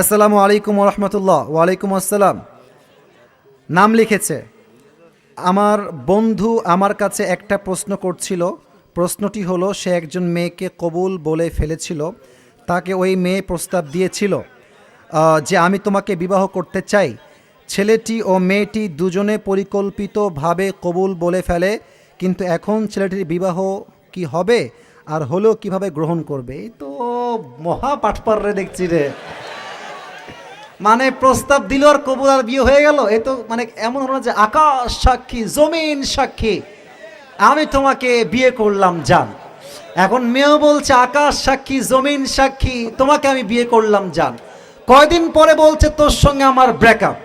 আসসালামু আলাইকুম রহমতুল্লাহ। ওয়ালাইকুম আসসালাম। নাম লিখেছে। আমার বন্ধু আমার কাছে একটা প্রশ্ন করছিল। প্রশ্নটি হলো, সে একজন মেয়েকে কবুল বলে ফেলেছিল। তাকে ওই মেয়ে প্রস্তাব দিয়েছিল যে আমি তোমাকে বিবাহ করতে চাই। ছেলেটি ও মেয়েটি দুজনে পরিকল্পিতভাবে কবুল বলে ফেলে, কিন্তু এখন ছেলেটির বিবাহ কি হবে, আর হলেও কিভাবে গ্রহণ করবে? এই তো মহা পাঠপার রে দেখছি রে। মানে প্রস্তাব দিল আর কবুল আর বিয়ে হয়ে গেল। এ তো মানে এমন হলো যে আকাশ সাক্ষী জমিন সাক্ষী আমি তোমাকে বিয়ে করলাম জান। এখন মেয়েও বলছে আকাশ সাক্ষী জমিন সাক্ষী তোমাকে আমি বিয়ে করলাম জান। কয়দিন পরে বলছে তোর সঙ্গে আমার ব্রেকআপ।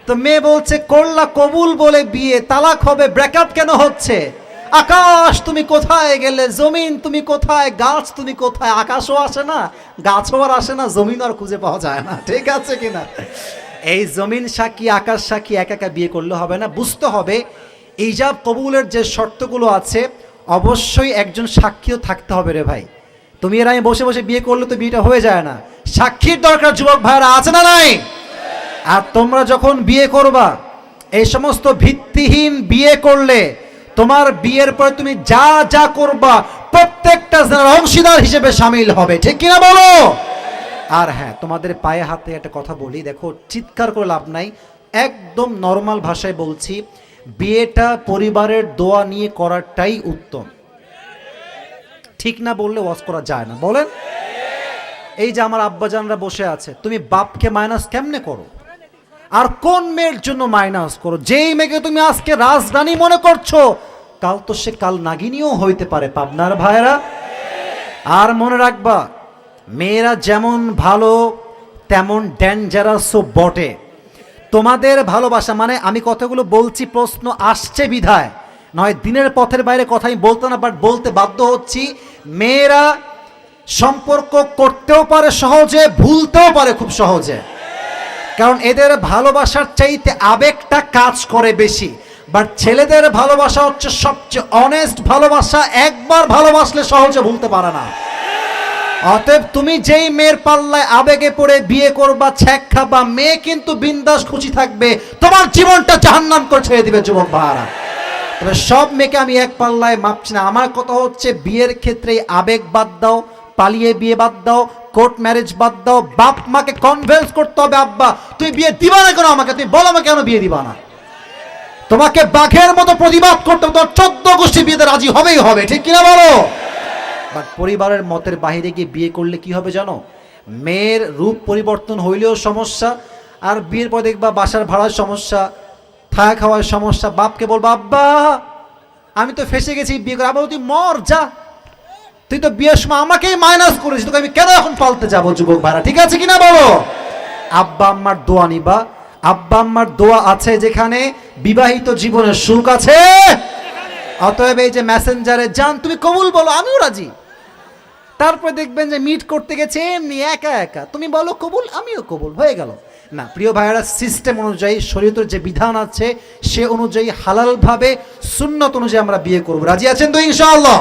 তো মেয়ে বলছে করলা কবুল বলে বিয়ে, তালাক হবে, ব্রেকআপ কেন হচ্ছে? আকাশ তুমি কোথায় গেলে, জমিন তুমি কোথায়, গাছ তুমি কোথায়? আকাশও আসে না, গাছও আর আসে না, জমিন আর খুঁজে পাওয়া যায় না। ঠিক আছে কিনা? এই জমিন সাক্ষী আকাশ সাক্ষী একা একা বিয়ে করলে হবে না, বুঝতে হবে ইজাব কবুলের যে শর্তগুলো আছে অবশ্যই একজন সাক্ষীও থাকতে হবে রে ভাই। তুমি এর আমি বসে বসে বিয়ে করলে তো বিয়েটা হয়ে যায় না, সাক্ষীর দরকার। যুবক ভাইরা আছে না নাই? আর তোমরা যখন বিয়ে করবা, এই সমস্ত ভিত্তিহীন বিয়ে করলে তোমার বিয়ের পরে তুমি যা যা করবা প্রত্যেকটা অংশীদার হিসেবে সামিল হবে। ঠিক কিনা বলো? আর হ্যাঁ, তোমাদের পায়ে হাতে একটা কথা বলি, দেখো চিৎকার করে লাভ নাই, একদম নর্মাল ভাষায় বলছি, বিয়েটা পরিবারের দোয়া নিয়ে করাটাই উত্তম। ঠিক না বললে ওয়াজ করা যায় না, বলেন? এই যে আমার আব্বাজানরা বসে আছে, তুমি বাপকে মাইনাস কেমনে করো? আর কোন মেয়ের জন্য মাইনাস করো? যেই মেয়েকে তুমি আজকে রাজরানী মনে করছো, কাল তো সে কাল নাগিনীও হইতে পারে। পাবনার ভাইরা, আর মনে রাখবা, মেয়েরা যেমন ভালো তেমন ডেঞ্জারাসও বটে। তোমাদের ভালোবাসা মানে, আমি কথাগুলো বলছি প্রশ্ন আসছে বিধায়, নয় দিনের পথের বাইরে কথা আমি বলতো না, বাট বলতে বাধ্য হচ্ছি। মেয়েরা সম্পর্ক করতেও পারে সহজে, ভুলতেও পারে খুব সহজে, কারণ এদের ভালোবাসার চাইতে আবেগটা কাজ করে বেশি। বাট ছেলেদের ভালোবাসা হচ্ছে সবচেয়ে অনেস্ট ভালোবাসা, একবার ভালোবাসলে সহজে ভুলতে পারে না। অতএব তুমি যেই মেয়ের পাল্লায় আবেগে পড়ে বিয়ে করবা, ছ্যাক খাবা, মেয়ে কিন্তু বিন্দাস খুশি থাকবে, তোমার জীবনটা জাহান্নাম করে ছেড়ে দিবে। যুবক ভাইরা, তবে সব মেয়েকে আমি এক পাল্লায় মাপছি না। আমার কথা হচ্ছে, বিয়ের ক্ষেত্রে আবেগ বাদ দাও, পালিয়ে বিয়ে বাদ দাও, কোর্ট ম্যারেজ বাদ দাও। বাপ মাকে কনভিন্স করতে হবে, আব্বা তুই বিয়ে দিবা না কেন আমাকে? তুমি বলো আমাকে কেন বিয়ে দিবা না? তোমাকে বাঘের মতো প্রতিবাদ করতে হবে, তোমার 14 গোষ্ঠী বিয়েতে রাজি হবেই হবে। ঠিক কিনা বলো? বাট পরিবারের মতের বাইরে গিয়ে বিয়ে করলে কি হবে জানো? মেয়ের রূপ পরিবর্তন হইলেও সমস্যা, আর বিয়ের পর দেখবা বাসার ভাড়ার সমস্যা, থাকা খাওয়ার সমস্যা। বাপকে বলবো আব্বা আমি তো ফেসে গেছি বিয়ে করে। আব্বা তুই মর যা, তুই তো বিয়ের সময় আমাকেই মাইনাস করেছিস, তোকে আমি কেন এখন পালতে যাবো? যুবক ভাইরা, ঠিক আছে কিনা বলো? আব্বা আম্মার দোয়া নিবা। আব্বা আম্মার দোয়া আছে যেখানে, বিবাহিত জীবনের সুখ আছে। অতএব এই যে মেসেঞ্জারে যান, তুমি কবুল বলো, আমিও রাজি। তারপরে দেখবেন যে মিট করতে গেছে এমনি একা একা, তুমি বলো কবুল, আমিও কবুল, হয়ে গেল। না প্রিয় ভাইয়েরা, সিস্টেম অনুযায়ী, শরীয়তের যে বিধান আছে সে অনুযায়ী হালালভাবে সুন্নত অনুযায়ী আমরা বিয়ে করবো। রাজি আছেন তো ইনশাআল্লাহ?